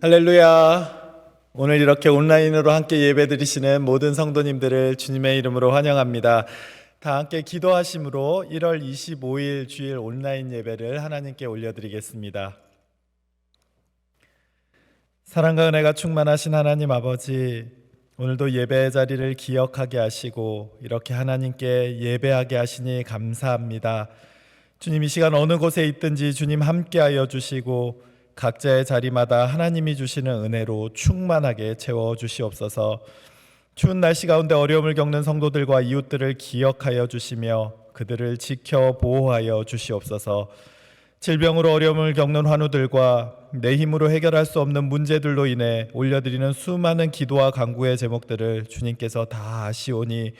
할렐루야. 오늘 이렇게 온라인으로 함께 예배드리시는 모든 성도님들을 주님의 이름으로 환영합니다. 다 함께 기도하심으로 1월 25일 주일 온라인 예배를 하나님께 올려드리겠습니다. 사랑과 은혜가 충만하신 하나님 아버지, 오늘도 예배의 자리를 기억하게 하시고 이렇게 하나님께 예배하게 하시니 감사합니다. 주님, 이 시간 어느 곳에 있든지 주님 함께하여 주시고 각자의 자리마다 하나님이 주시는 은혜로 충만하게 채워주시옵소서. 추운 날씨 가운데 어려움을 겪는 성도들과 이웃들을 기억하여 주시며 그들을 지켜 보호하여 주시옵소서. 질병으로 어려움을 겪는 환우들과 내 힘으로 해결할 수 없는 문제들로 인해 올려드리는 수많은 기도와 간구의 제목들을 주님께서 다 아시오니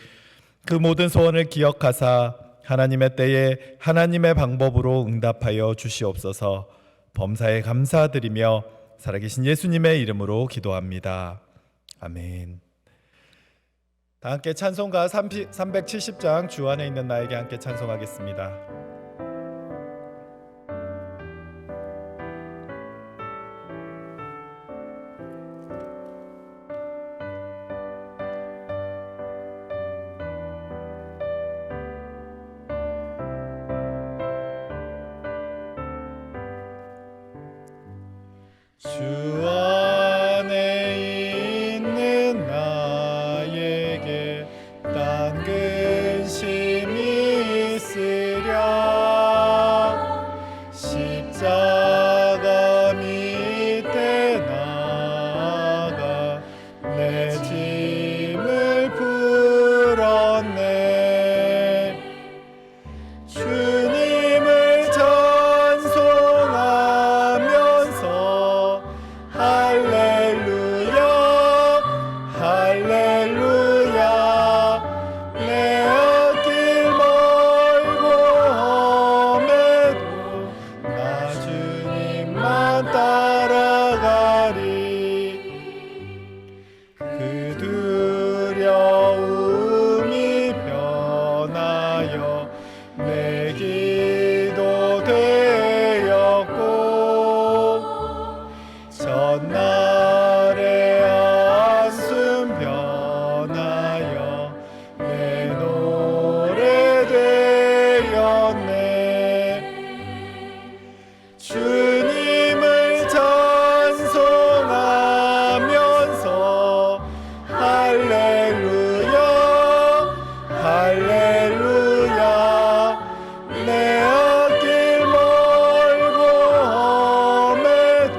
그 모든 소원을 기억하사 하나님의 때에 하나님의 방법으로 응답하여 주시옵소서. 범사에 감사드리며 살아계신 예수님의 이름으로 기도합니다. 아멘. 다 함께 찬송가 370장 주 안에 있는 나에게 함께 찬송하겠습니다. 주 안에 있는 나에게 딴 근심이 있으랴. 십자가 밑에 나아가 내 짐을 풀었네. 주님을 찬송하면서 할렐루야 할렐루야. 내 앞길 멀고 험해도 나 주님만 따라가리. 그 두려움이 변하여 내 기도 되었고 전날의 한숨 변하여 내 노래 되었네. 주님을 찬송하면서 할렐루야 할렐루야. 내 앞길 멀고 험해도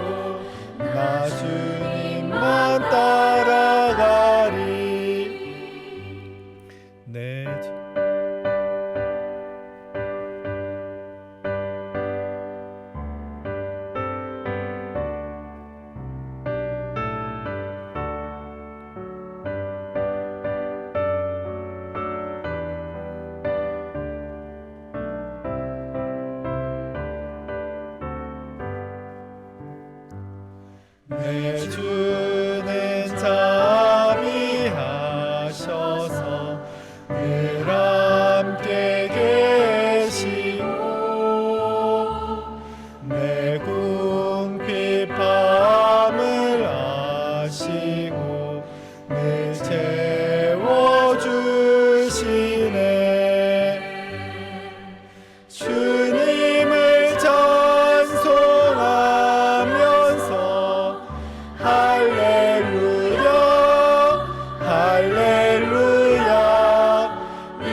나 주님만 따라가리. 내 내 주는 자비하셔서 늘 함께 계시고 내 궁핍함을 아시고 늘 채워주시네. 주님을 찬송하면서 할렐루야 할렐루야.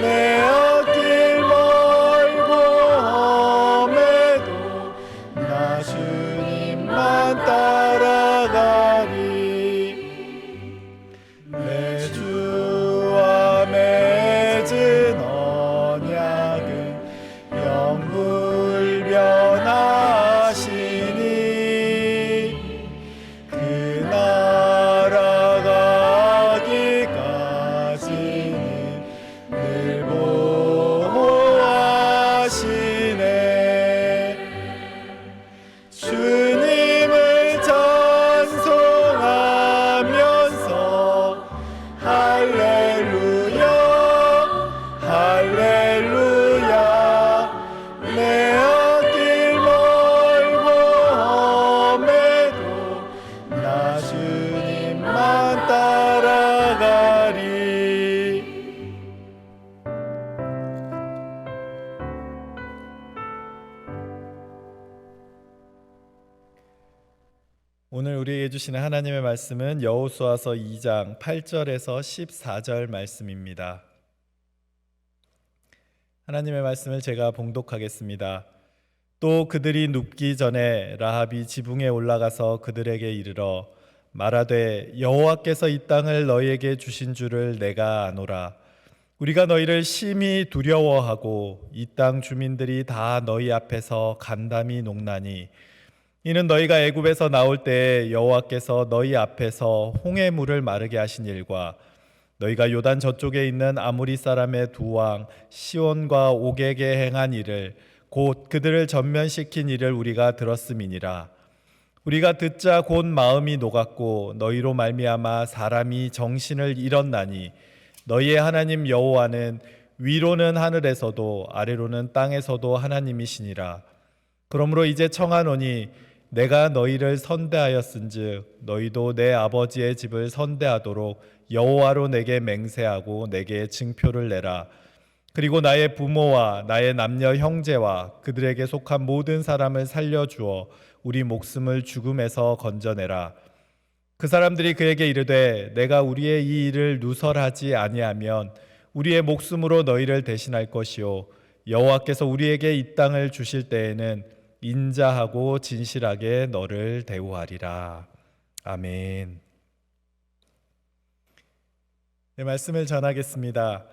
내 앞길 멀고 험해도 나 주님만 따라가리. 내 주 우리에게 주시는 하나님의 말씀은 여호수아서 2장 8절에서 14절 말씀입니다. 하나님의 말씀을 제가 봉독하겠습니다. 또 그들이 눕기 전에 라합이 지붕에 올라가서 그들에게 이르러 말하되 여호와께서 이 땅을 너희에게 주신 줄을 내가 아노라. 우리가 너희를 심히 두려워하고 이 땅 주민들이 다 너희 앞에서 간담이 녹나니 이는 너희가 애굽에서 나올 때에 여호와께서 너희 앞에서 홍해 물을 마르게 하신 일과 너희가 요단 저쪽에 있는 아모리 사람의 두 왕 시온과 옥에게 행한 일을 곧 그들을 전면시킨 일을 우리가 들었음이니라. 우리가 듣자 곧 마음이 녹았고 너희로 말미암아 사람이 정신을 잃었나니 너희의 하나님 여호와는 위로는 하늘에서도 아래로는 땅에서도 하나님이시니라. 그러므로 이제 청하노니 내가 너희를 선대하였은즉 너희도 내 아버지의 집을 선대하도록 여호와로 내게 맹세하고 내게 증표를 내라. 그리고 나의 부모와 나의 남녀 형제와 그들에게 속한 모든 사람을 살려주어 우리 목숨을 죽음에서 건져내라. 그 사람들이 그에게 이르되 내가 우리의 이 일을 누설하지 아니하면 우리의 목숨으로 너희를 대신할 것이요 여호와께서 우리에게 이 땅을 주실 때에는 인자하고 진실하게 너를 대우하리라. 아멘. 네, 말씀을 전하겠습니다.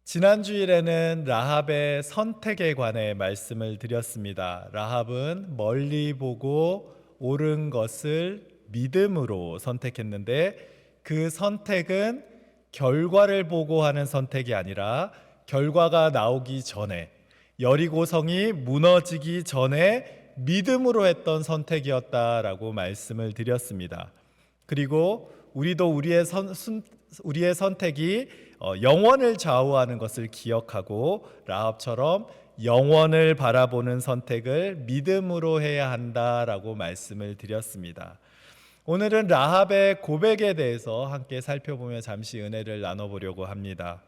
지난 주일에는 라합의 선택에 관해 말씀을 드렸습니다. 라합은 멀리 보고 옳은 것을 믿음으로 선택했는데 그 선택은 결과를 보고 하는 선택이 아니라 결과가 나오기 전에 여리고성이 무너지기 전에 믿음으로 했던 선택이었다라고 말씀을 드렸습니다. 그리고 우리도 우리의 선택이 영원을 좌우하는 것을 기억하고 라합처럼 영원을 바라보는 선택을 믿음으로 해야 한다라고 말씀을 드렸습니다. 오늘은 라합의 고백에 대해서 함께 살펴보며 잠시 은혜를 나눠보려고 합니다.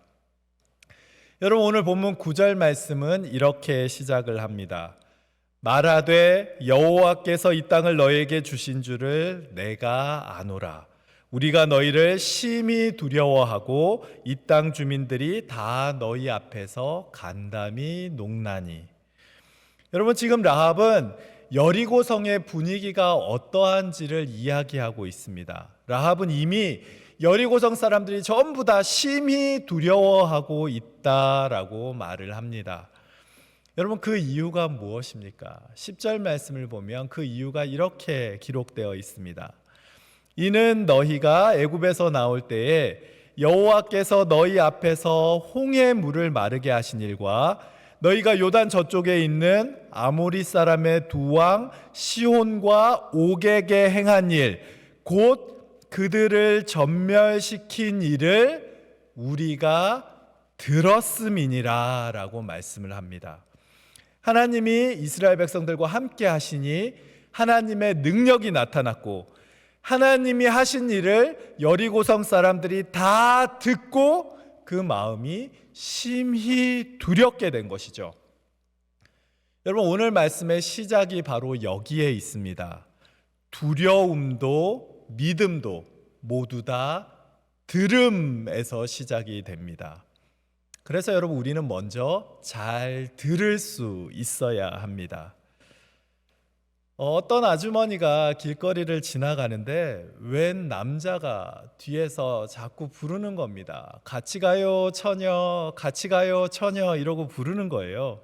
여러분, 오늘 본문 9절 말씀은 이렇게 시작을 합니다. 말하되 여호와께서 이 땅을 너희에게 주신 줄을 내가 아노라. 우리가 너희를 심히 두려워하고 이 땅 주민들이 다 너희 앞에서 간담이 녹나니. 여러분, 지금 라합은 여리고성의 분위기가 어떠한지를 이야기하고 있습니다. 라합은 이미 여리고성 사람들이 전부 다 심히 두려워하고 있다라고 말을 합니다. 여러분, 그 이유가 무엇입니까? 10절 말씀을 보면 그 이유가 이렇게 기록되어 있습니다. 이는 너희가 애굽에서 나올 때에 여호와께서 너희 앞에서 홍해 물을 마르게 하신 일과 너희가 요단 저쪽에 있는 아모리 사람의 두 왕 시온과 옥에게 행한 일, 곧 그들을 전멸시킨 일을 우리가 들었음이니라 라고 말씀을 합니다. 하나님이 이스라엘 백성들과 함께 하시니 하나님의 능력이 나타났고 하나님이 하신 일을 여리고성 사람들이 다 듣고 그 마음이 심히 두렵게 된 것이죠. 여러분, 오늘 말씀의 시작이 바로 여기에 있습니다. 두려움도 믿음도 모두 다 들음에서 시작이 됩니다. 그래서 여러분, 우리는 먼저 잘 들을 수 있어야 합니다. 어떤 아주머니가 길거리를 지나가는데 웬 남자가 뒤에서 자꾸 부르는 겁니다. 같이 가요 처녀, 같이 가요 처녀 이러고 부르는 거예요.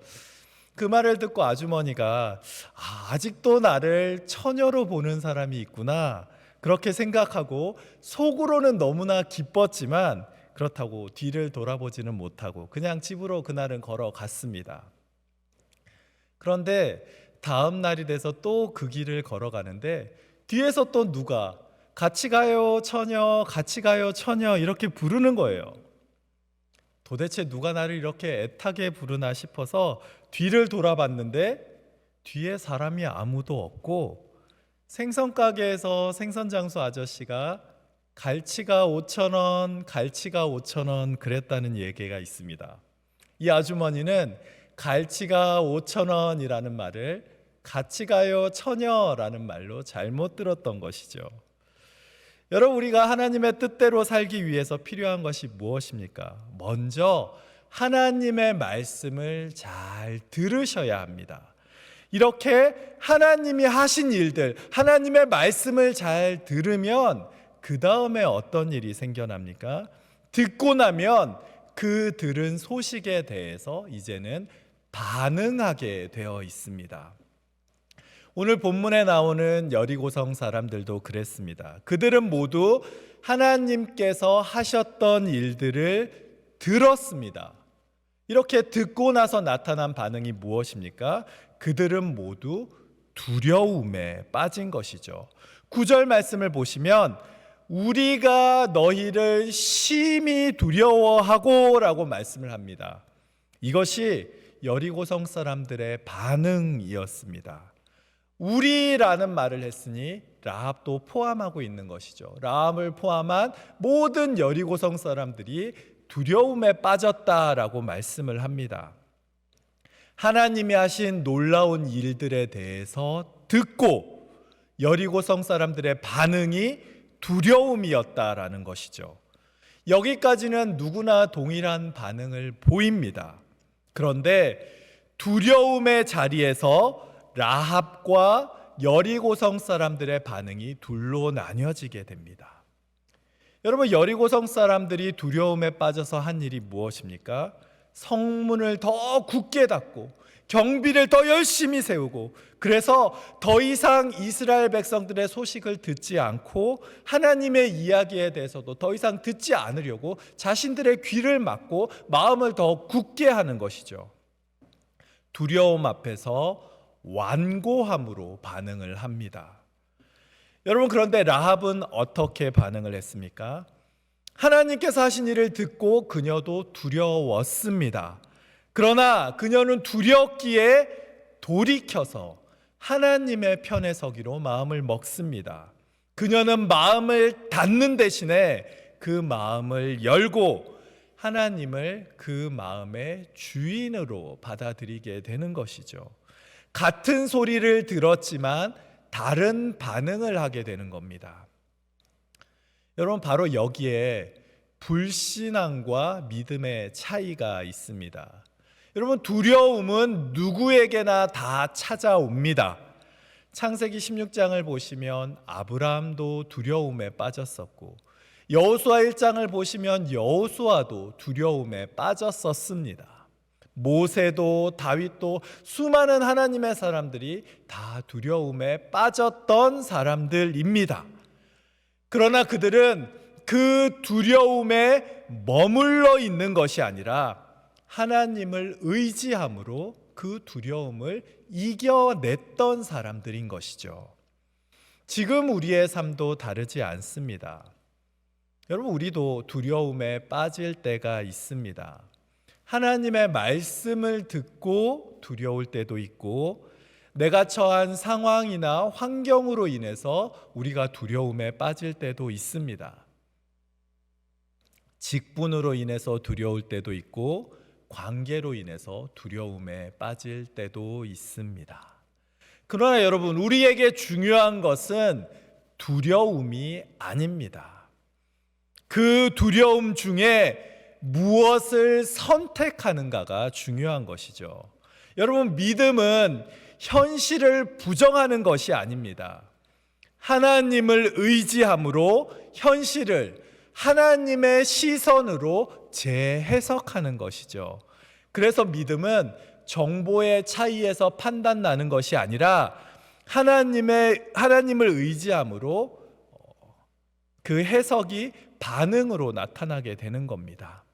그 말을 듣고 아주머니가 아직도 나를 처녀로 보는 사람이 있구나 그렇게 생각하고 속으로는 너무나 기뻤지만 그렇다고 뒤를 돌아보지는 못하고 그냥 집으로 그날은 걸어갔습니다. 그런데 다음 날이 돼서 또 그 길을 걸어가는데 뒤에서 또 누가 같이 가요 처녀, 같이 가요 처녀 이렇게 부르는 거예요. 도대체 누가 나를 이렇게 애타게 부르나 싶어서 뒤를 돌아봤는데 뒤에 사람이 아무도 없고 생선 가게에서 생선 장수 아저씨가 갈치가 5,000원, 갈치가 5,000원 그랬다는 얘기가 있습니다. 이 아주머니는 갈치가 5,000원이라는 말을 같이 가요 처녀라는 말로 잘못 들었던 것이죠. 여러분, 우리가 하나님의 뜻대로 살기 위해서 필요한 것이 무엇입니까? 먼저 하나님의 말씀을 잘 들으셔야 합니다. 이렇게 하나님이 하신 일들, 하나님의 말씀을 잘 들으면 그 다음에 어떤 일이 생겨납니까? 듣고 나면 그 들은 소식에 대해서 이제는 반응하게 되어 있습니다. 오늘 본문에 나오는 여리고성 사람들도 그랬습니다. 그들은 모두 하나님께서 하셨던 일들을 들었습니다. 이렇게 듣고 나서 나타난 반응이 무엇입니까? 그들은 모두 두려움에 빠진 것이죠. 9절 말씀을 보시면 우리가 너희를 심히 두려워하고 라고 말씀을 합니다. 이것이 여리고성 사람들의 반응이었습니다. 우리라는 말을 했으니 라합도 포함하고 있는 것이죠. 라합을 포함한 모든 여리고성 사람들이 두려움에 빠졌다라고 말씀을 합니다. 하나님이 하신 놀라운 일들에 대해서 듣고 여리고성 사람들의 반응이 두려움이었다라는 것이죠. 여기까지는 누구나 동일한 반응을 보입니다. 그런데 두려움의 자리에서 라합과 여리고성 사람들의 반응이 둘로 나뉘어지게 됩니다. 여러분, 여리고성 사람들이 두려움에 빠져서 한 일이 무엇입니까? 성문을 더 굳게 닫고 경비를 더 열심히 세우고, 그래서 더 이상 이스라엘 백성들의 소식을 듣지 않고 하나님의 이야기에 대해서도 더 이상 듣지 않으려고 자신들의 귀를 막고 마음을 더 굳게 하는 것이죠. 두려움 앞에서 완고함으로 반응을 합니다. 여러분, 그런데 라합은 어떻게 반응을 했습니까? 하나님께서 하신 일을 듣고 그녀도 두려웠습니다. 그러나 그녀는 두렵기에 돌이켜서 하나님의 편에 서기로 마음을 먹습니다. 그녀는 마음을 닫는 대신에 그 마음을 열고 하나님을 그 마음의 주인으로 받아들이게 되는 것이죠. 같은 소리를 들었지만 다른 반응을 하게 되는 겁니다. 여러분, 바로 여기에 불신앙과 믿음의 차이가 있습니다. 여러분, 두려움은 누구에게나 다 찾아옵니다. 창세기 16장을 보시면 아브라함도 두려움에 빠졌었고, 여호수아 1장을 보시면 여호수아도 두려움에 빠졌었습니다. 모세도 다윗도 수많은 하나님의 사람들이 다 두려움에 빠졌던 사람들입니다. 그러나 그들은 그 두려움에 머물러 있는 것이 아니라 하나님을 의지함으로 그 두려움을 이겨냈던 사람들인 것이죠. 지금 우리의 삶도 다르지 않습니다. 여러분, 우리도 두려움에 빠질 때가 있습니다. 하나님의 말씀을 듣고 두려울 때도 있고, 내가 처한 상황이나 환경으로 인해서 우리가 두려움에 빠질 때도 있습니다. 직분으로 인해서 두려울 때도 있고, 관계로 인해서 두려움에 빠질 때도 있습니다. 그러나 여러분, 우리에게 중요한 것은 두려움이 아닙니다. 그 두려움 중에 무엇을 선택하는가가 중요한 것이죠. 여러분, 믿음은 현실을 부정하는 것이 아닙니다. 하나님을 의지함으로 현실을 하나님의 시선으로 재해석하는 것이죠. 그래서 믿음은 정보의 차이에서 판단나는 것이 아니라 하나님을 의지함으로 그 해석이 반응으로 나타나게 되는 겁니다.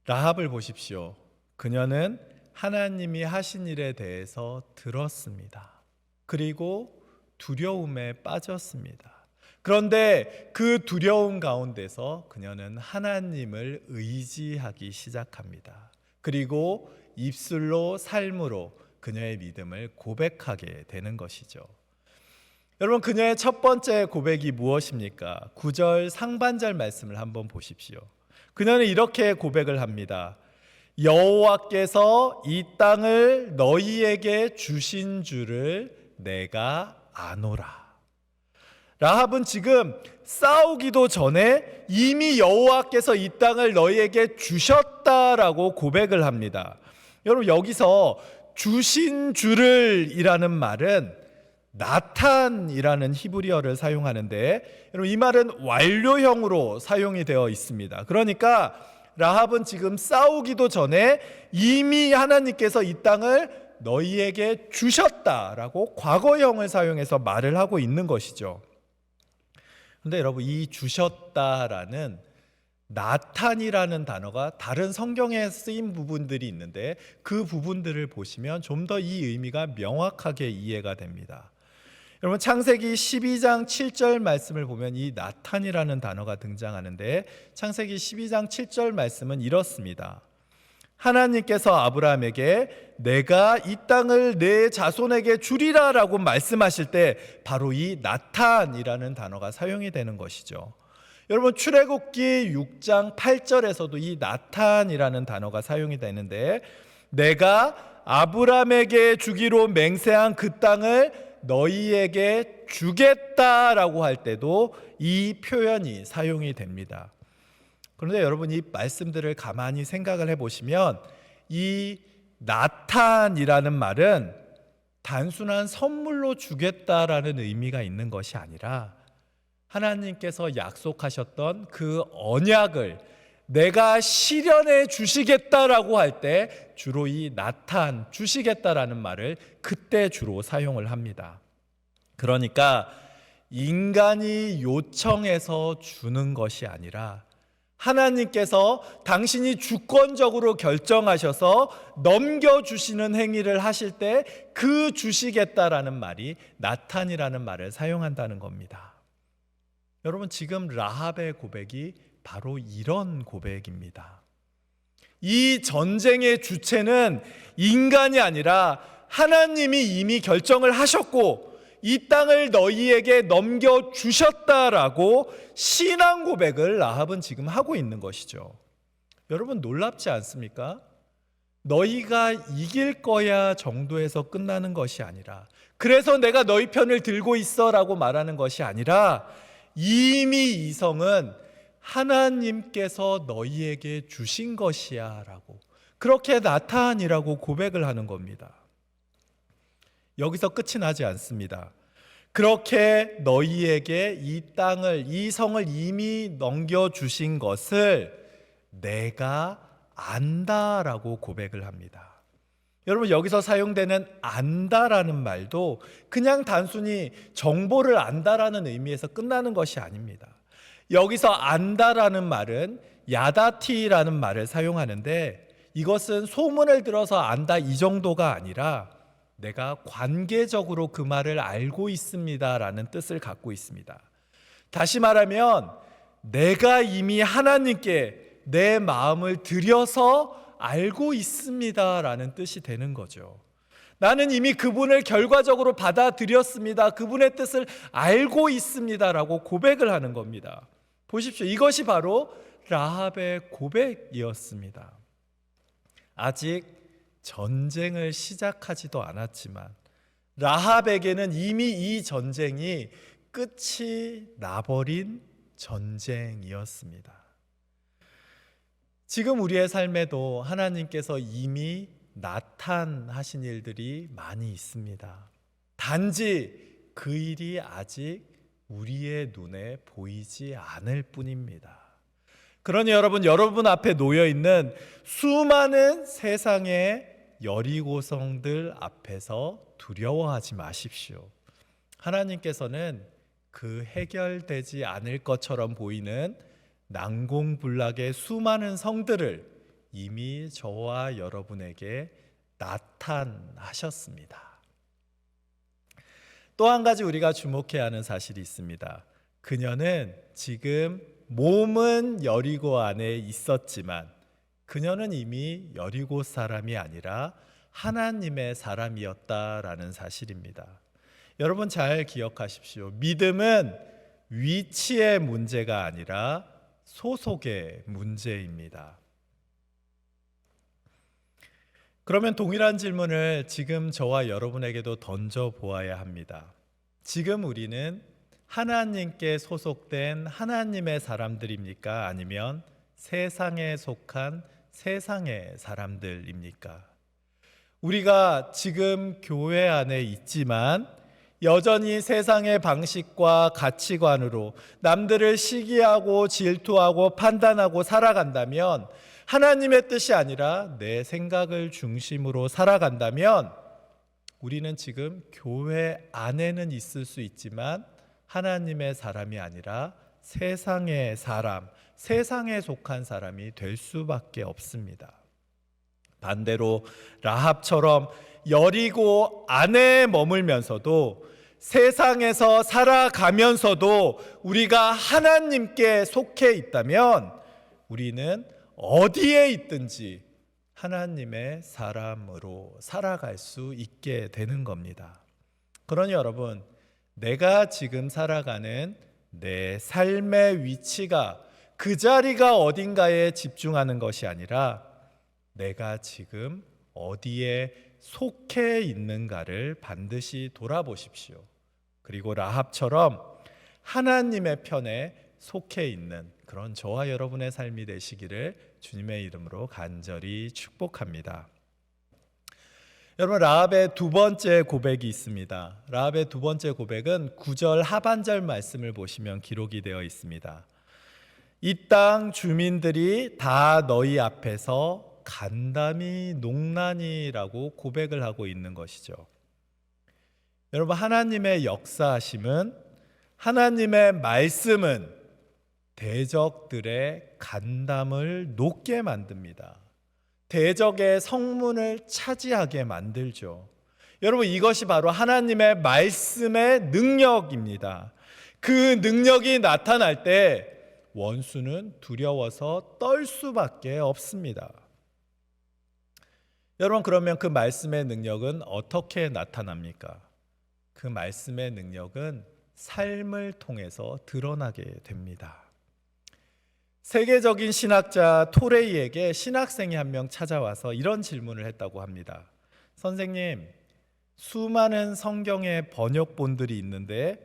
라합을 보십시오. 그녀는 하나님이 하신 일에 대해서 들었습니다. 그리고 두려움에 빠졌습니다. 그런데 그 두려움 가운데서 그녀는 하나님을 의지하기 시작합니다. 그리고 입술로 삶으로 그녀의 믿음을 고백하게 되는 것이죠. 여러분, 그녀의 첫 번째 고백이 무엇입니까? 9절 상반절 말씀을 한번 보십시오. 그녀는 이렇게 고백을 합니다. 여호와께서 이 땅을 너희에게 주신 줄을 내가 아노라. 라합은 지금 싸우기도 전에 이미 여호와께서 이 땅을 너희에게 주셨다라고 고백을 합니다. 여러분, 여기서 주신 줄을 이라는 말은 나탄이라는 히브리어를 사용하는데, 여러분, 이 말은 완료형으로 사용이 되어 있습니다. 그러니까 라합은 지금 싸우기도 전에 이미 하나님께서 이 땅을 너희에게 주셨다라고 과거형을 사용해서 말을 하고 있는 것이죠. 근데 여러분, 이 주셨다라는 나탄이라는 단어가 다른 성경에 쓰인 부분들이 있는데, 그 부분들을 보시면 좀 더 이 의미가 명확하게 이해가 됩니다. 여러분, 창세기 12장 7절 말씀을 보면 이 나탄이라는 단어가 등장하는데, 창세기 12장 7절 말씀은 이렇습니다. 하나님께서 아브라함에게 내가 이 땅을 내 자손에게 주리라 라고 말씀하실 때 바로 이 나탄이라는 단어가 사용이 되는 것이죠. 여러분, 출애굽기 6장 8절에서도 이 나탄이라는 단어가 사용이 되는데, 내가 아브라함에게 주기로 맹세한 그 땅을 너희에게 주겠다라고 할 때도 이 표현이 사용이 됩니다. 그런데 여러분, 이 말씀들을 가만히 생각을 해보시면 이 나탄이라는 말은 단순한 선물로 주겠다라는 의미가 있는 것이 아니라 하나님께서 약속하셨던 그 언약을 내가 실현해 주시겠다라고 할 때 주로 이 나탄, 주시겠다라는 말을 그때 주로 사용을 합니다. 그러니까 인간이 요청해서 주는 것이 아니라 하나님께서 당신이 주권적으로 결정하셔서 넘겨주시는 행위를 하실 때 그 주시겠다라는 말이 나탄이라는 말을 사용한다는 겁니다. 여러분, 지금 라합의 고백이 바로 이런 고백입니다. 이 전쟁의 주체는 인간이 아니라 하나님이 이미 결정을 하셨고 이 땅을 너희에게 넘겨주셨다라고 신앙 고백을 라합은 지금 하고 있는 것이죠. 여러분, 놀랍지 않습니까? 너희가 이길 거야 정도에서 끝나는 것이 아니라, 그래서 내가 너희 편을 들고 있어 라고 말하는 것이 아니라, 이미 이 성은 하나님께서 너희에게 주신 것이야 라고, 그렇게 나탄이라고 고백을 하는 겁니다. 여기서 끝이 나지 않습니다. 그렇게 너희에게 이 땅을, 이 성을 이미 넘겨주신 것을 내가 안다라고 고백을 합니다. 여러분, 여기서 사용되는 안다라는 말도 그냥 단순히 정보를 안다라는 의미에서 끝나는 것이 아닙니다. 여기서 안다라는 말은 야다티라는 말을 사용하는데, 이것은 소문을 들어서 안다 이 정도가 아니라 내가 관계적으로 그 말을 알고 있습니다라는 뜻을 갖고 있습니다. 다시 말하면 내가 이미 하나님께 내 마음을 들여서 알고 있습니다라는 뜻이 되는 거죠. 나는 이미 그분을 결과적으로 받아들였습니다. 그분의 뜻을 알고 있습니다라고 고백을 하는 겁니다. 보십시오. 이것이 바로 라합의 고백이었습니다. 아직 전쟁을 시작하지도 않았지만 라합에게는 이미 이 전쟁이 끝이 나버린 전쟁이었습니다. 지금 우리의 삶에도 하나님께서 이미 나타나신 일들이 많이 있습니다. 단지 그 일이 아직 우리의 눈에 보이지 않을 뿐입니다. 그러니 여러분 앞에 놓여 있는 수많은 세상의 여리고성들 앞에서 두려워하지 마십시오. 하나님께서는 그 해결되지 않을 것처럼 보이는 난공불락의 수많은 성들을 이미 저와 여러분에게 나타나셨습니다. 또 한 가지 우리가 주목해야 하는 사실이 있습니다. 그녀는 지금 몸은 여리고 안에 있었지만 그녀는 이미 여리고 사람이 아니라 하나님의 사람이었다라는 사실입니다. 여러분 잘 기억하십시오. 믿음은 위치의 문제가 아니라 소속의 문제입니다. 그러면 동일한 질문을 지금 저와 여러분에게도 던져 보아야 합니다. 지금 우리는 하나님께 소속된 하나님의 사람들입니까? 아니면 세상에 속한 세상의 사람들입니까? 우리가 지금 교회 안에 있지만 여전히 세상의 방식과 가치관으로 남들을 시기하고 질투하고 판단하고 살아간다면, 하나님의 뜻이 아니라 내 생각을 중심으로 살아간다면, 우리는 지금 교회 안에는 있을 수 있지만 하나님의 사람이 아니라 세상의 사람, 세상에 속한 사람이 될 수밖에 없습니다. 반대로 라합처럼 여리고 안에 머물면서도 세상에서 살아가면서도 우리가 하나님께 속해 있다면 우리는 어디에 있든지 하나님의 사람으로 살아갈 수 있게 되는 겁니다. 그러니 여러분, 내가 지금 살아가는 내 삶의 위치가 그 자리가 어딘가에 집중하는 것이 아니라 내가 지금 어디에 속해 있는가를 반드시 돌아보십시오. 그리고 라합처럼 하나님의 편에 속해 있는 그런 저와 여러분의 삶이 되시기를 주님의 이름으로 간절히 축복합니다. 여러분, 라합의 두 번째 고백이 있습니다. 라합의 두 번째 고백은 9절 하반절 말씀을 보시면 기록이 되어 있습니다. 이 땅 주민들이 다 너희 앞에서 간담이 농나니라고 고백을 하고 있는 것이죠. 여러분, 하나님의 역사하심은, 하나님의 말씀은 대적들의 간담을 녹게 만듭니다. 대적의 성문을 차지하게 만들죠. 여러분, 이것이 바로 하나님의 말씀의 능력입니다. 그 능력이 나타날 때 원수는 두려워서 떨 수밖에 없습니다. 여러분, 그러면 그 말씀의 능력은 어떻게 나타납니까? 그 말씀의 능력은 삶을 통해서 드러나게 됩니다. 세계적인 신학자 토레이에게 신학생이 한 명 찾아와서 이런 질문을 했다고 합니다. 선생님, 수많은 성경의 번역본들이 있는데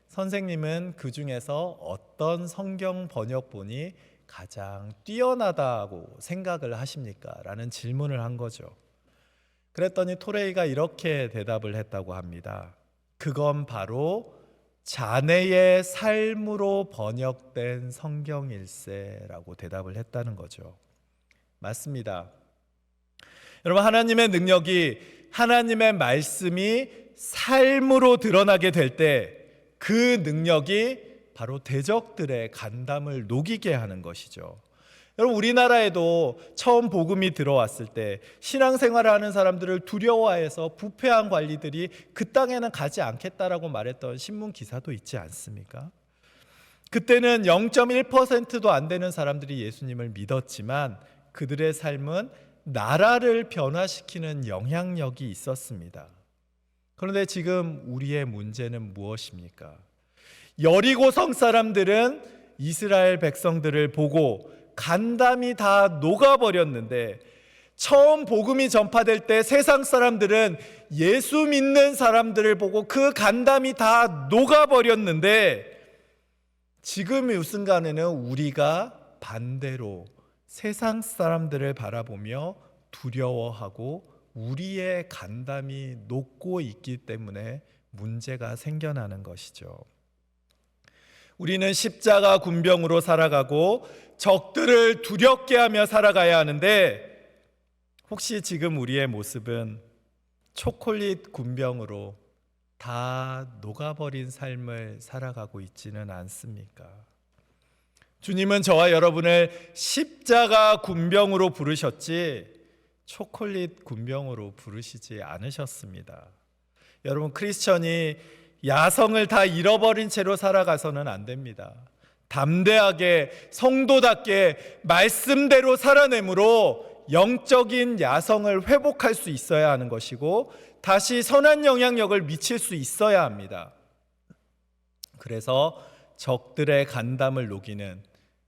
선생님은 그 중에서 어떤 성경 번역본이 가장 뛰어나다고 생각을 하십니까? 라는 질문을 한 거죠. 그랬더니 토레이가 이렇게 대답을 했다고 합니다. 그건 바로 자네의 삶으로 번역된 성경일세라고 대답을 했다는 거죠. 맞습니다. 여러분, 하나님의 능력이, 하나님의 말씀이 삶으로 드러나게 될 때 그 능력이 바로 대적들의 간담을 녹이게 하는 것이죠. 여러분, 우리나라에도 처음 복음이 들어왔을 때 신앙생활을 하는 사람들을 두려워해서 부패한 관리들이 그 땅에는 가지 않겠다라고 말했던 신문 기사도 있지 않습니까? 그때는 0.1%도 안 되는 사람들이 예수님을 믿었지만 그들의 삶은 나라를 변화시키는 영향력이 있었습니다. 그런데 지금 우리의 문제는 무엇입니까? 여리고성 사람들은 이스라엘 백성들을 보고 간담이 다 녹아버렸는데, 처음 복음이 전파될 때 세상 사람들은 예수 믿는 사람들을 보고 그 간담이 다 녹아버렸는데, 지금 이 순간에는 우리가 반대로 세상 사람들을 바라보며 두려워하고 우리의 간담이 녹고 있기 때문에 문제가 생겨나는 것이죠. 우리는 십자가 군병으로 살아가고 적들을 두렵게 하며 살아가야 하는데, 혹시 지금 우리의 모습은 초콜릿 군병으로 다 녹아버린 삶을 살아가고 있지는 않습니까? 주님은 저와 여러분을 십자가 군병으로 부르셨지 초콜릿 군병으로 부르시지 않으셨습니다. 여러분, 크리스천이 야성을 다 잃어버린 채로 살아가서는 안 됩니다. 담대하게 성도답게 말씀대로 살아내므로 영적인 야성을 회복할 수 있어야 하는 것이고 다시 선한 영향력을 미칠 수 있어야 합니다. 그래서 적들의 간담을 녹이는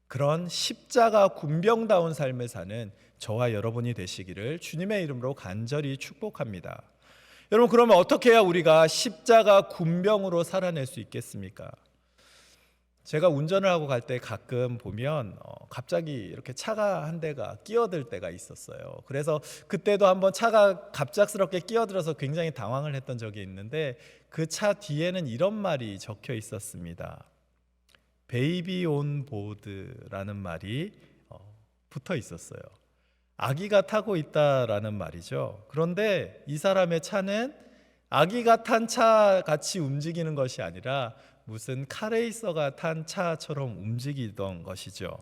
그런 십자가 군병다운 삶을 사는 저와 여러분이 되시기를 주님의 이름으로 간절히 축복합니다. 여러분, 그러면 어떻게 해야 우리가 십자가 군병으로 살아낼 수 있겠습니까? 제가 운전을 하고 갈 때 가끔 보면 갑자기 이렇게 차가 한 대가 끼어들 때가 있었어요. 그래서 그때도 한번 차가 갑작스럽게 끼어들어서 굉장히 당황을 했던 적이 있는데, 그 차 뒤에는 이런 말이 적혀 있었습니다. 베이비 온 보드라는 말이 붙어 있었어요. 아기가 타고 있다라는 말이죠. 그런데 이 사람의 차는 아기가 탄 차 같이 움직이는 것이 아니라 무슨 카레이서가 탄 차처럼 움직이던 것이죠.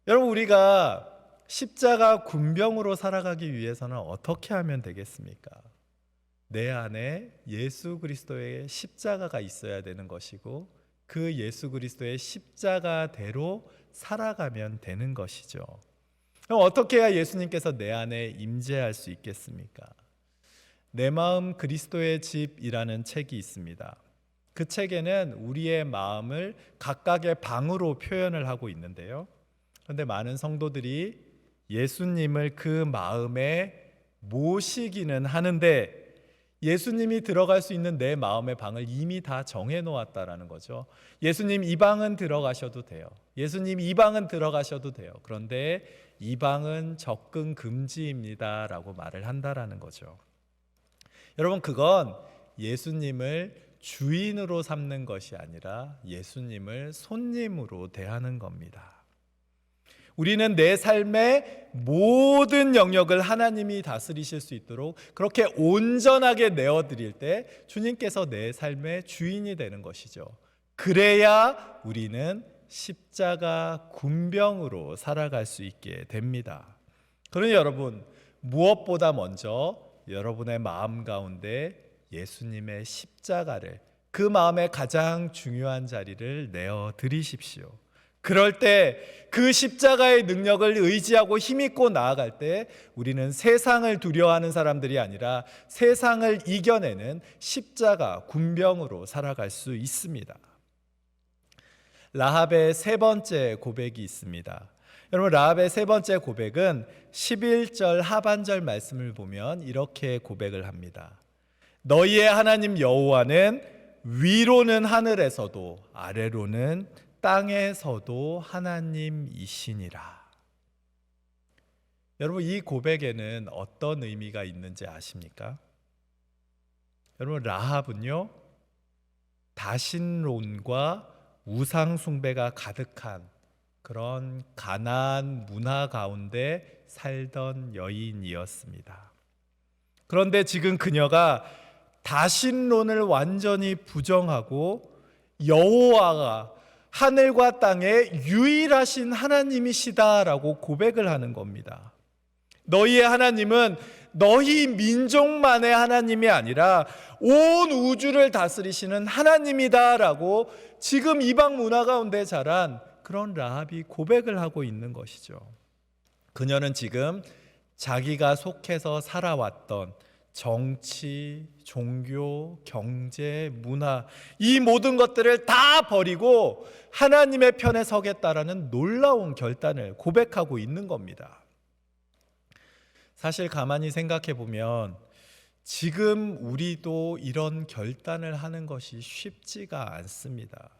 여러분, 우리가 십자가 군병으로 살아가기 위해서는 어떻게 하면 되겠습니까? 내 안에 예수 그리스도의 십자가가 있어야 되는 것이고, 그 예수 그리스도의 십자가대로 살아가면 되는 것이죠. 그럼 어떻게 해야 예수님께서 내 안에 임재할 수 있겠습니까? 내 마음 그리스도의 집이라는 책이 있습니다. 그 책에는 우리의 마음을 각각의 방으로 표현을 하고 있는데요. 그런데 많은 성도들이 예수님을 그 마음에 모시기는 하는데, 예수님이 들어갈 수 있는 내 마음의 방을 이미 다 정해 놓았다라는 거죠. 예수님 이 방은 들어가셔도 돼요. 예수님 이 방은 들어가셔도 돼요. 그런데 이 방은 접근 금지입니다라고 말을 한다라는 거죠. 여러분, 그건 예수님을 주인으로 삼는 것이 아니라 예수님을 손님으로 대하는 겁니다. 우리는 내 삶의 모든 영역을 하나님이 다스리실 수 있도록 그렇게 온전하게 내어드릴 때 주님께서 내 삶의 주인이 되는 것이죠. 그래야 우리는 십자가 군병으로 살아갈 수 있게 됩니다. 그러니 여러분, 무엇보다 먼저 여러분의 마음 가운데 예수님의 십자가를, 그 마음의 가장 중요한 자리를 내어 드리십시오. 그럴 때 그 십자가의 능력을 의지하고 힘입고 나아갈 때 우리는 세상을 두려워하는 사람들이 아니라 세상을 이겨내는 십자가 군병으로 살아갈 수 있습니다. 라합의 세 번째 고백이 있습니다. 여러분, 라합의 세 번째 고백은 11절 하반절 말씀을 보면 이렇게 고백을 합니다. 너희의 하나님 여호와는 위로는 하늘에서도 아래로는 땅에서도 하나님이시니라. 여러분, 이 고백에는 어떤 의미가 있는지 아십니까? 여러분, 라합은요, 다신론과 우상 숭배가 가득한 그런 가나안 문화 가운데 살던 여인이었습니다. 그런데 지금 그녀가 다신론을 완전히 부정하고 여호와가 하늘과 땅의 유일하신 하나님이시다라고 고백을 하는 겁니다. 너희의 하나님은 너희 민족만의 하나님이 아니라 온 우주를 다스리시는 하나님이다라고 지금 이방 문화 가운데 자란 그런 라합이 고백을 하고 있는 것이죠. 그녀는 지금 자기가 속해서 살아왔던 정치, 종교, 경제, 문화, 이 모든 것들을 다 버리고 하나님의 편에 서겠다라는 놀라운 결단을 고백하고 있는 겁니다. 사실 가만히 생각해 보면 지금 우리도 이런 결단을 하는 것이 쉽지가 않습니다.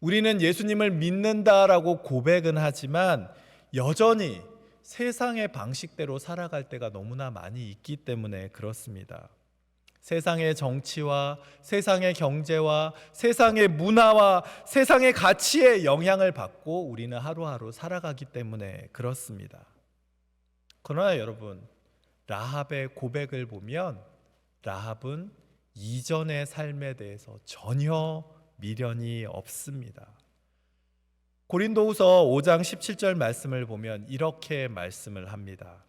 우리는 예수님을 믿는다라고 고백은 하지만 여전히 세상의 방식대로 살아갈 때가 너무나 많이 있기 때문에 그렇습니다. 세상의 정치와 세상의 경제와 세상의 문화와 세상의 가치에 영향을 받고 우리는 하루하루 살아가기 때문에 그렇습니다. 그러나 여러분, 라합의 고백을 보면 라합은 이전의 삶에 대해서 전혀 미련이 없습니다. 고린도후서 5장 17절 말씀을 보면 이렇게 말씀을 합니다.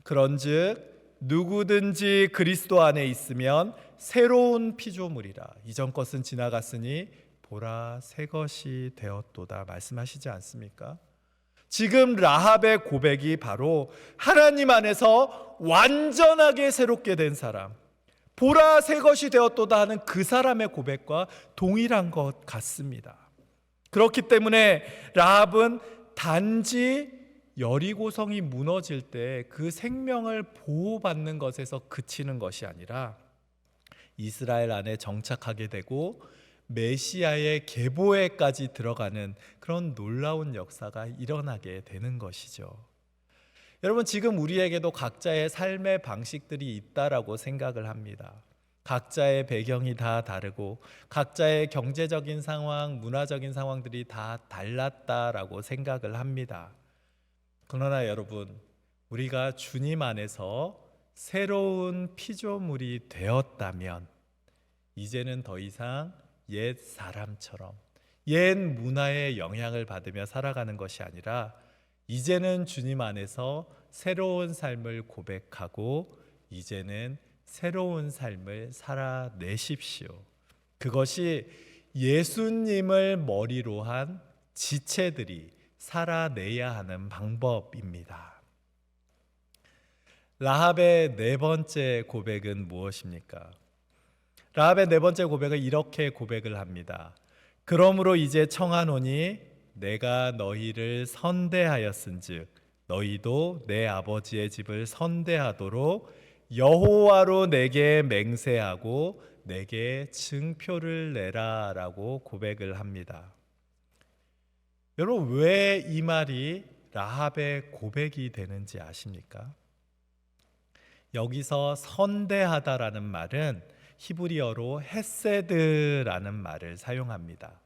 그런즉 누구든지 그리스도 안에 있으면 새로운 피조물이라. 이전 것은 지나갔으니 보라 새 것이 되었도다 말씀하시지 않습니까? 지금 라합의 고백이 바로 하나님 안에서 완전하게 새롭게 된 사람, 보라 새 것이 되었도다 하는 그 사람의 고백과 동일한 것 같습니다. 그렇기 때문에 라합은 단지 여리고성이 무너질 때 그 생명을 보호받는 것에서 그치는 것이 아니라 이스라엘 안에 정착하게 되고 메시아의 계보에까지 들어가는 그런 놀라운 역사가 일어나게 되는 것이죠. 여러분, 지금 우리에게도 각자의 삶의 방식들이 있다라고 생각을 합니다. 각자의 배경이 다 다르고 각자의 경제적인 상황, 문화적인 상황들이 다 달랐다라고 생각을 합니다. 그러나 여러분, 우리가 주님 안에서 새로운 피조물이 되었다면 이제는 더 이상 옛 사람처럼 옛 문화의 영향을 받으며 살아가는 것이 아니라 이제는 주님 안에서 새로운 삶을 고백하고 이제는 새로운 삶을 살아내십시오. 그것이 예수님을 머리로 한 지체들이 살아내야 하는 방법입니다. 라합의 네 번째 고백은 무엇입니까? 라합의 네 번째 고백은 이렇게 고백을 합니다. 그러므로 이제 청하노니 내가 너희를 선대하였은즉 너희도 내 아버지의 집을 선대하도록 여호와로 내게 맹세하고 내게 증표를 내라 라고 고백을 합니다. 여러분, 왜 이 말이 라합의 고백이 되는지 아십니까? 여기서 선대하다라는 말은 히브리어로 헤세드라는 말을 사용합니다.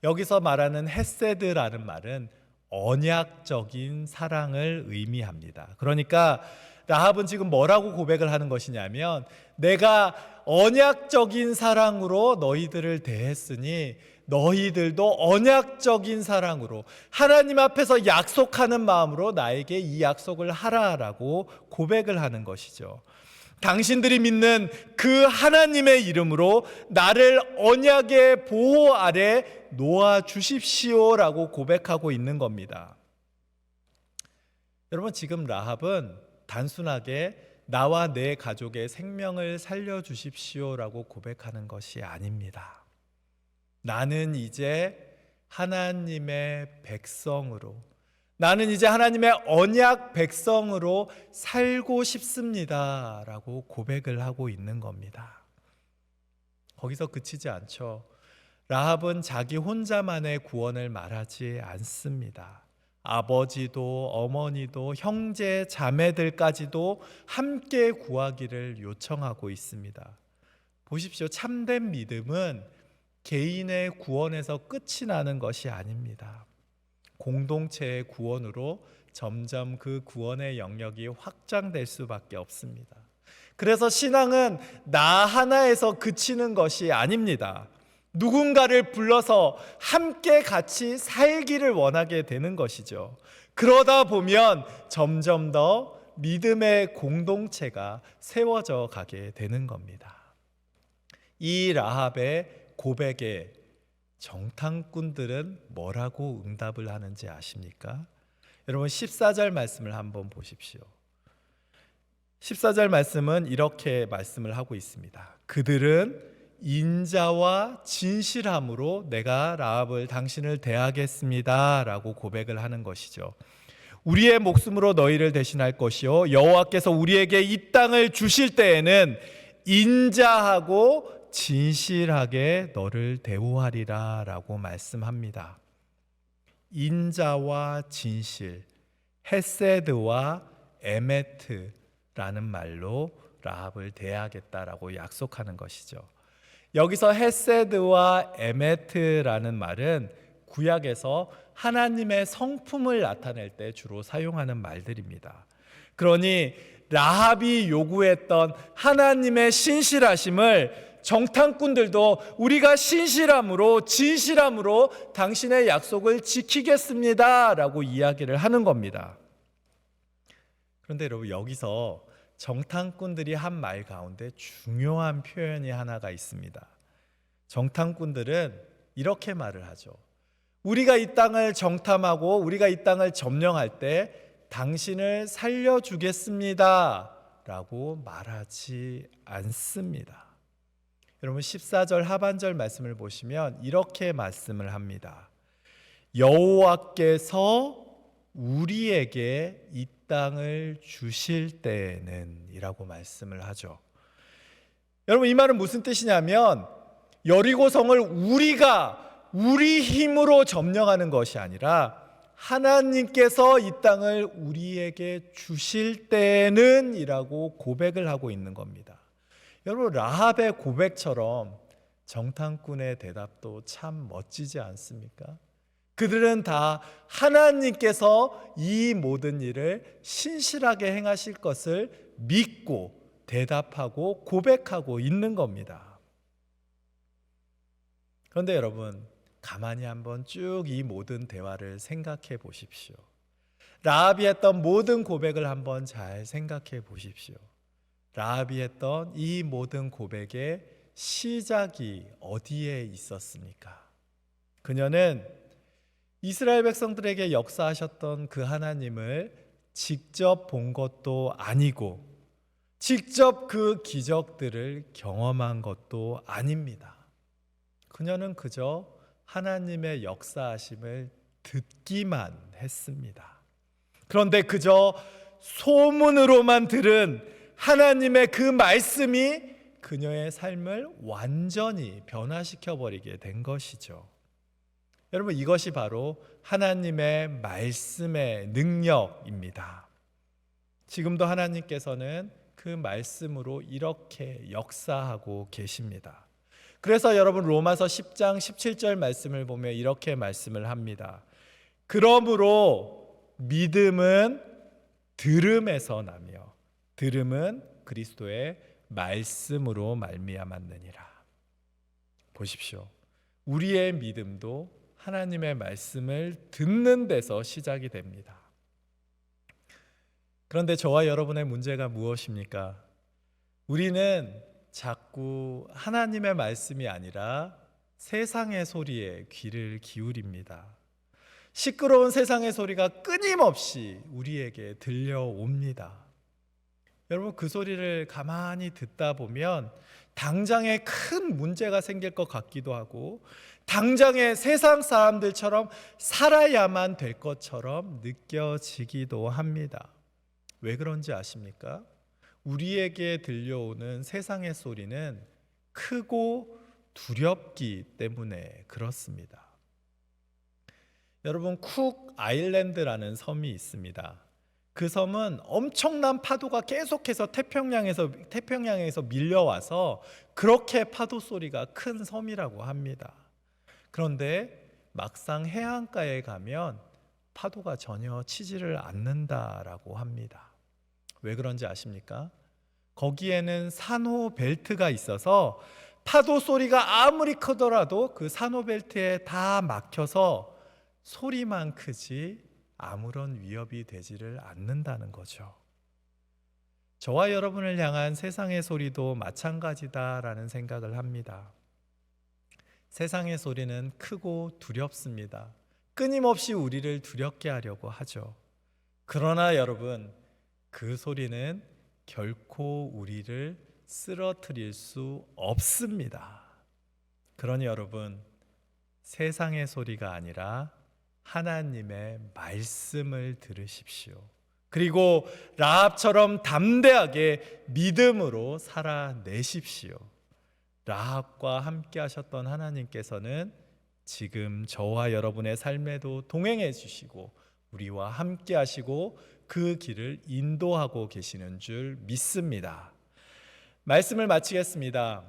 여기서 말하는 헤세드라는 말은 언약적인 사랑을 의미합니다. 그러니까 라합은 지금 뭐라고 고백을 하는 것이냐면, 내가 언약적인 사랑으로 너희들을 대했으니 너희들도 언약적인 사랑으로 하나님 앞에서 약속하는 마음으로 나에게 이 약속을 하라라고 고백을 하는 것이죠. 당신들이 믿는 그 하나님의 이름으로 나를 언약의 보호 아래 놓아 주십시오라고 고백하고 있는 겁니다. 여러분, 지금 라합은 단순하게 나와 내 가족의 생명을 살려주십시오라고 고백하는 것이 아닙니다. 나는 이제 하나님의 백성으로, 나는 이제 하나님의 언약 백성으로 살고 싶습니다 라고 고백을 하고 있는 겁니다. 거기서 그치지 않죠. 라합은 자기 혼자만의 구원을 말하지 않습니다. 아버지도 어머니도 형제 자매들까지도 함께 구하기를 요청하고 있습니다. 보십시오. 참된 믿음은 개인의 구원에서 끝이 나는 것이 아닙니다. 공동체의 구원으로 점점 그 구원의 영역이 확장될 수밖에 없습니다. 그래서 신앙은 나 하나에서 그치는 것이 아닙니다. 누군가를 불러서 함께 같이 살기를 원하게 되는 것이죠. 그러다 보면 점점 더 믿음의 공동체가 세워져 가게 되는 겁니다. 이 라합의 고백에 정탐꾼들은 뭐라고 응답을 하는지 아십니까? 여러분, 14절 말씀을 한번 보십시오. 14절 말씀은 이렇게 말씀을 하고 있습니다. 그들은 인자와 진실함으로 내가 라합을 당신을 대하겠습니다 라고 고백을 하는 것이죠. 우리의 목숨으로 너희를 대신할 것이요 여호와께서 우리에게 이 땅을 주실 때에는 인자하고 진실하게 너를 대우하리라 라고 말씀합니다. 인자와 진실, 헤세드와 에메트라는 말로 라합을 대하겠다라고 약속하는 것이죠. 여기서 헤세드와 에메트라는 말은 구약에서 하나님의 성품을 나타낼 때 주로 사용하는 말들입니다. 그러니 라합이 요구했던 하나님의 신실하심을 정탐꾼들도 우리가 신실함으로 진실함으로 당신의 약속을 지키겠습니다 라고 이야기를 하는 겁니다. 그런데 여러분, 여기서 정탐꾼들이 한 말 가운데 중요한 표현이 하나가 있습니다. 정탐꾼들은 이렇게 말을 하죠. 우리가 이 땅을 정탐하고 우리가 이 땅을 점령할 때 당신을 살려주겠습니다 라고 말하지 않습니다. 여러분, 14절 하반절 말씀을 보시면 이렇게 말씀을 합니다. 여호와께서 우리에게 이 땅을 주실 때에는 이라고 말씀을 하죠. 여러분, 이 말은 무슨 뜻이냐면 여리고성을 우리가 우리 힘으로 점령하는 것이 아니라 하나님께서 이 땅을 우리에게 주실 때는 이라고 고백을 하고 있는 겁니다. 여러분, 라합의 고백처럼 정탐꾼의 대답도 참 멋지지 않습니까? 그들은 다 하나님께서 이 모든 일을 신실하게 행하실 것을 믿고 대답하고 고백하고 있는 겁니다. 그런데 여러분, 가만히 한번 쭉 이 모든 대화를 생각해 보십시오. 라합이 했던 모든 고백을 한번 잘 생각해 보십시오. 라합이 했던 이 모든 고백의 시작이 어디에 있었습니까? 그녀는 이스라엘 백성들에게 역사하셨던 그 하나님을 직접 본 것도 아니고 직접 그 기적들을 경험한 것도 아닙니다. 그녀는 그저 하나님의 역사하심을 듣기만 했습니다. 그런데 그저 소문으로만 들은 하나님의 그 말씀이 그녀의 삶을 완전히 변화시켜 버리게 된 것이죠. 여러분, 이것이 바로 하나님의 말씀의 능력입니다. 지금도 하나님께서는 그 말씀으로 이렇게 역사하고 계십니다. 그래서 여러분, 로마서 10장 17절 말씀을 보면 이렇게 말씀을 합니다. 그러므로 믿음은 들음에서 나며 들음은 그리스도의 말씀으로 말미암았느니라. 보십시오. 우리의 믿음도 하나님의 말씀을 듣는 데서 시작이 됩니다. 그런데 저와 여러분의 문제가 무엇입니까? 우리는 자꾸 하나님의 말씀이 아니라 세상의 소리에 귀를 기울입니다. 시끄러운 세상의 소리가 끊임없이 우리에게 들려옵니다. 여러분, 그 소리를 가만히 듣다 보면 당장에 큰 문제가 생길 것 같기도 하고 당장에 세상 사람들처럼 살아야만 될 것처럼 느껴지기도 합니다. 왜 그런지 아십니까? 우리에게 들려오는 세상의 소리는 크고 두렵기 때문에 그렇습니다. 여러분, 쿡 아일랜드라는 섬이 있습니다. 그 섬은 엄청난 파도가 계속해서 태평양에서 밀려와서 그렇게 파도 소리가 큰 섬이라고 합니다. 그런데 막상 해안가에 가면 파도가 전혀 치지를 않는다라고 합니다. 왜 그런지 아십니까? 거기에는 산호 벨트가 있어서 파도 소리가 아무리 크더라도 그 산호 벨트에 다 막혀서 소리만 크지 아무런 위협이 되지를 않는다는 거죠. 저와 여러분을 향한 세상의 소리도 마찬가지다라는 생각을 합니다. 세상의 소리는 크고 두렵습니다. 끊임없이 우리를 두렵게 하려고 하죠. 그러나 여러분, 그 소리는 결코 우리를 쓰러뜨릴 수 없습니다. 그러니 여러분, 세상의 소리가 아니라 하나님의 말씀을 들으십시오. 그리고 라합처럼 담대하게 믿음으로 살아내십시오. 라합과 함께 하셨던 하나님께서는 지금 저와 여러분의 삶에도 동행해 주시고 우리와 함께 하시고 그 길을 인도하고 계시는 줄 믿습니다. 말씀을 마치겠습니다.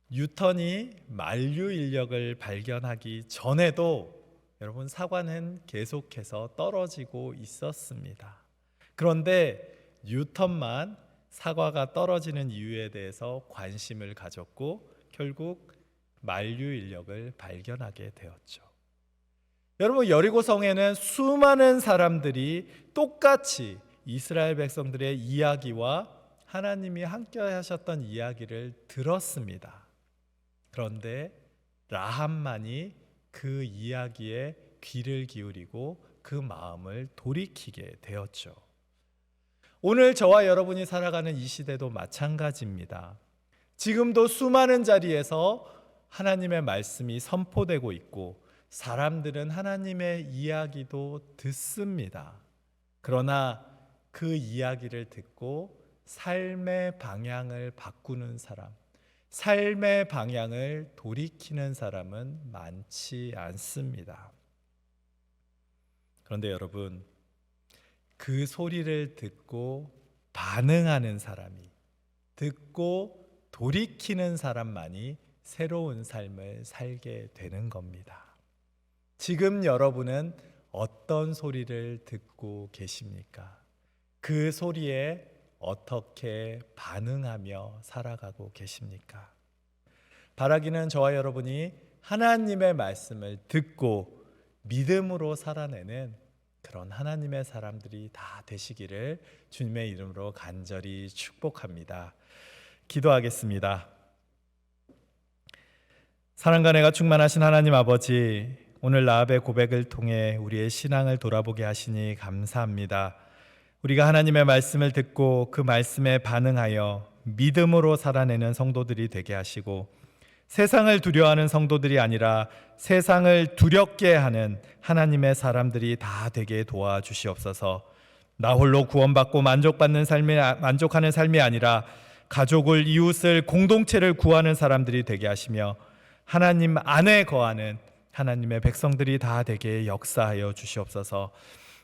뉴턴이 만류 인력을 발견하기 전에도 여러분, 사과는 계속해서 떨어지고 있었습니다. 그런데 뉴턴만 사과가 떨어지는 이유에 대해서 관심을 가졌고 결국 만류 인력을 발견하게 되었죠. 여러분, 여리고성에는 수많은 사람들이 똑같이 이스라엘 백성들의 이야기와 하나님이 함께 하셨던 이야기를 들었습니다. 그런데 라합만이 그 이야기에 귀를 기울이고 그 마음을 돌이키게 되었죠. 오늘 저와 여러분이 살아가는 이 시대도 마찬가지입니다. 지금도 수많은 자리에서 하나님의 말씀이 선포되고 있고 사람들은 하나님의 이야기도 듣습니다. 그러나 그 이야기를 듣고 삶의 방향을 바꾸는 사람, 삶의 방향을 돌이키는 사람은 많지 않습니다. 그런데 여러분, 그 소리를 듣고 반응하는 사람이, 듣고 돌이키는 사람만이 새로운 삶을 살게 되는 겁니다. 지금 여러분은 어떤 소리를 듣고 계십니까? 그 소리에 어떻게 반응하며 살아가고 계십니까? 바라기는 저와 여러분이 하나님의 말씀을 듣고 믿음으로 살아내는 그런 하나님의 사람들이 다 되시기를 주님의 이름으로 간절히 축복합니다. 기도하겠습니다. 사랑과 은혜가 충만하신 하나님 아버지, 오늘 라합의 고백을 통해 우리의 신앙을 돌아보게 하시니 감사합니다. 우리가 하나님의 말씀을 듣고 그 말씀에 반응하여 믿음으로 살아내는 성도들이 되게 하시고, 세상을 두려워하는 성도들이 아니라 세상을 두렵게 하는 하나님의 사람들이 다 되게 도와주시옵소서. 나 홀로 구원받고 만족하는 삶이 아니라 가족을, 이웃을, 공동체를 구하는 사람들이 되게 하시며 하나님 안에 거하는 하나님의 백성들이 다 되게 역사하여 주시옵소서.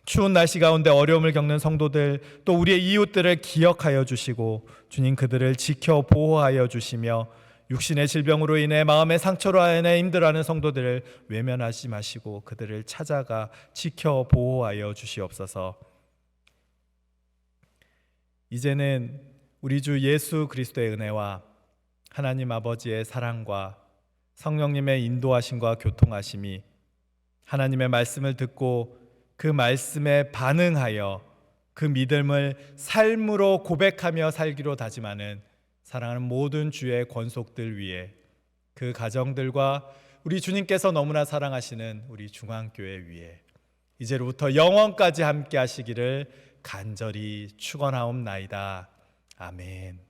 추운 날씨 가운데 어려움을 겪는 성도들, 또 우리의 이웃들을 기억하여 주시고 주님 그들을 지켜 보호하여 주시며 육신의 질병으로 인해 마음의 상처로 인해 힘들어하는 성도들을 외면하지 마시고 그들을 찾아가 지켜 보호하여 주시옵소서. 이제는 우리 주 예수 그리스도의 은혜와 하나님 아버지의 사랑과 성령님의 인도하심과 교통하심이 하나님의 말씀을 듣고 그 말씀에 반응하여 그 믿음을 삶으로 고백하며 살기로 다짐하는 사랑하는 모든 주의 권속들 위에, 그 가정들과 우리 주님께서 너무나 사랑하시는 우리 중앙교회 위에 이제로부터 영원까지 함께 하시기를 간절히 축원하옵나이다. 아멘.